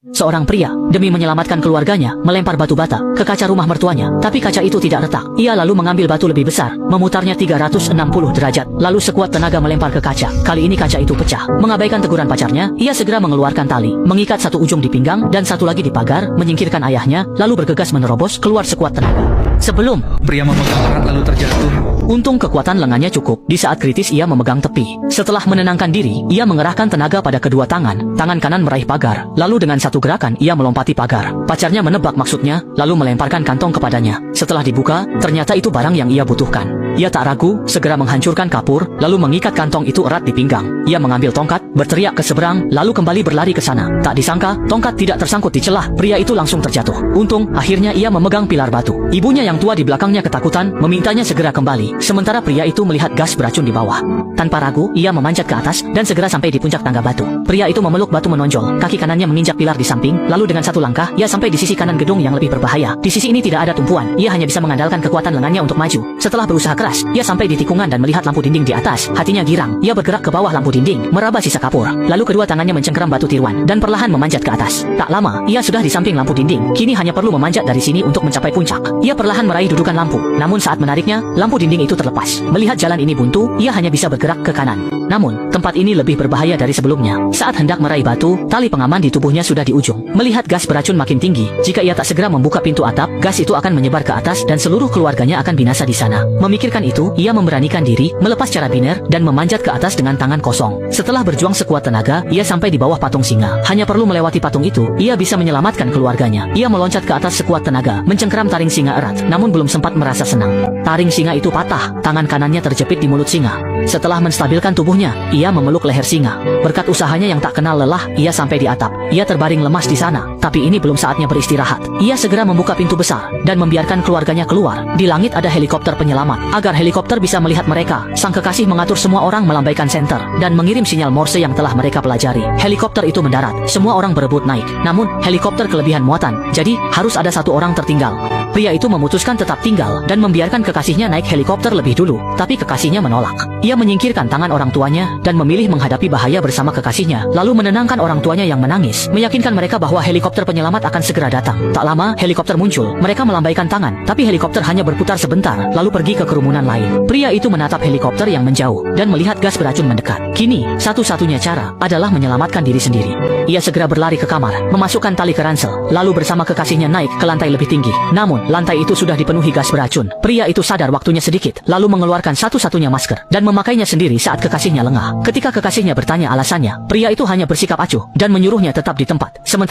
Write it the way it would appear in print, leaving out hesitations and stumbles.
Seorang pria, demi menyelamatkan keluarganya, melempar batu bata ke kaca rumah mertuanya, tapi kaca itu tidak retak. Ia lalu mengambil batu lebih besar, memutarnya 360 derajat, lalu sekuat tenaga melempar ke kaca. Kali ini kaca itu pecah. Mengabaikan teguran pacarnya, ia segera mengeluarkan tali, mengikat satu ujung di pinggang dan satu lagi di pagar, menyingkirkan ayahnya, lalu bergegas menerobos keluar sekuat tenaga. Sebelum Pria memegang erat lalu terjatuh. untung kekuatan lengannya cukup. Di saat kritis ia memegang tepi. Setelah menenangkan diri, ia mengerahkan tenaga pada kedua tangan. Tangan kanan meraih pagar, lalu dengan satu gerakan ia melompati pagar. Pacarnya menebak maksudnya, lalu melemparkan kantong kepadanya. Setelah dibuka, ternyata itu barang yang ia butuhkan. Ia tak ragu, segera menghancurkan kapur, lalu mengikat kantong itu erat di pinggang. Ia mengambil tongkat, berteriak ke seberang, lalu kembali berlari ke sana. Tak disangka, tongkat tidak tersangkut di celah. Pria itu langsung terjatuh. Untung, akhirnya ia memegang pilar batu. Ibunya yang tua di belakangnya ketakutan, memintanya segera kembali. Sementara pria itu melihat gas beracun di bawah. Tanpa ragu, ia memanjat ke atas dan segera sampai di puncak tangga batu. Pria itu memeluk batu menonjol, kaki kanannya menginjak pilar di samping, lalu dengan satu langkah, ia sampai di sisi kanan gedung yang lebih berbahaya. Di sisi ini tidak ada tumpuan, ia hanya bisa mengandalkan kekuatan lengannya untuk maju. Setelah berusaha keras, ia sampai di tikungan dan melihat lampu dinding di atas. Hatinya girang, ia bergerak ke bawah lampu dinding, meraba sisa kapur. Lalu kedua tangannya mencengkeram batu tiruan dan perlahan memanjat ke atas. Tak lama, ia sudah di samping lampu dinding. Kini hanya perlu memanjat dari sini untuk mencapai puncak. Ia perlahan meraih dudukan lampu, namun saat menariknya, lampu dinding itu terlepas. Melihat jalan ini buntu, ia hanya bisa bergerak ke kanan. Namun, tempat ini lebih berbahaya dari sebelumnya. Saat hendak meraih batu, tali pengaman di tubuhnya sudah di ujung. Melihat gas beracun makin tinggi, jika ia tak segera membuka pintu atap, gas itu akan menyebar ke atas dan seluruh keluarganya akan binasa di sana. Memikirkan itu, ia memberanikan diri, melepas carabiner, dan memanjat ke atas dengan tangan kosong. Setelah berjuang sekuat tenaga, ia sampai di bawah patung singa. Hanya perlu melewati patung itu, ia bisa menyelamatkan keluarganya. Ia meloncat ke atas sekuat tenaga, mencengkeram taring singa erat, namun belum sempat merasa senang. Taring singa itu patah, tangan kanannya terjepit di mulut singa. Setelah menstabilkan tubuhnya, ia memeluk leher singa. Berkat usahanya yang tak kenal lelah, ia sampai di atap. Ia terbaring lemas di sana, tapi ini belum saatnya beristirahat. Ia segera membuka pintu besar dan membiarkan keluarganya keluar. Di langit ada helikopter penyelamat. Agar helikopter bisa melihat mereka, sang kekasih mengatur semua orang melambaikan senter dan mengirim sinyal Morse yang telah mereka pelajari. Helikopter itu mendarat, semua orang berebut naik. Namun, helikopter kelebihan muatan, jadi harus ada satu orang tertinggal. Pria itu memutuskan tetap tinggal dan membiarkan kekasihnya naik helikopter lebih dulu, tapi kekasihnya menolak. Ia menyingkirkan tangan orang tuanya dan memilih menghadapi bahaya bersama kekasihnya, lalu menenangkan orang tuanya yang menangis, meyakinkan mereka bahwa helikopter penyelamat akan segera datang. Tak lama, helikopter muncul. Mereka melambaikan tangan, tapi helikopter hanya berputar sebentar, lalu pergi ke kerumunan lain. Pria itu menatap helikopter yang menjauh dan melihat gas beracun mendekat. Kini, satu-satunya cara adalah menyelamatkan diri sendiri. Ia segera berlari ke kamar, memasukkan tali ke ransel, lalu bersama kekasihnya naik ke lantai lebih tinggi. Namun, lantai itu sudah dipenuhi gas beracun. Pria itu sadar waktunya sedikit, lalu mengeluarkan satu-satunya masker dan memakainya sendiri saat kekasihnya lengah. Ketika kekasihnya bertanya alasannya, pria itu hanya bersikap acuh dan menyuruhnya tetap di tempat. Sementara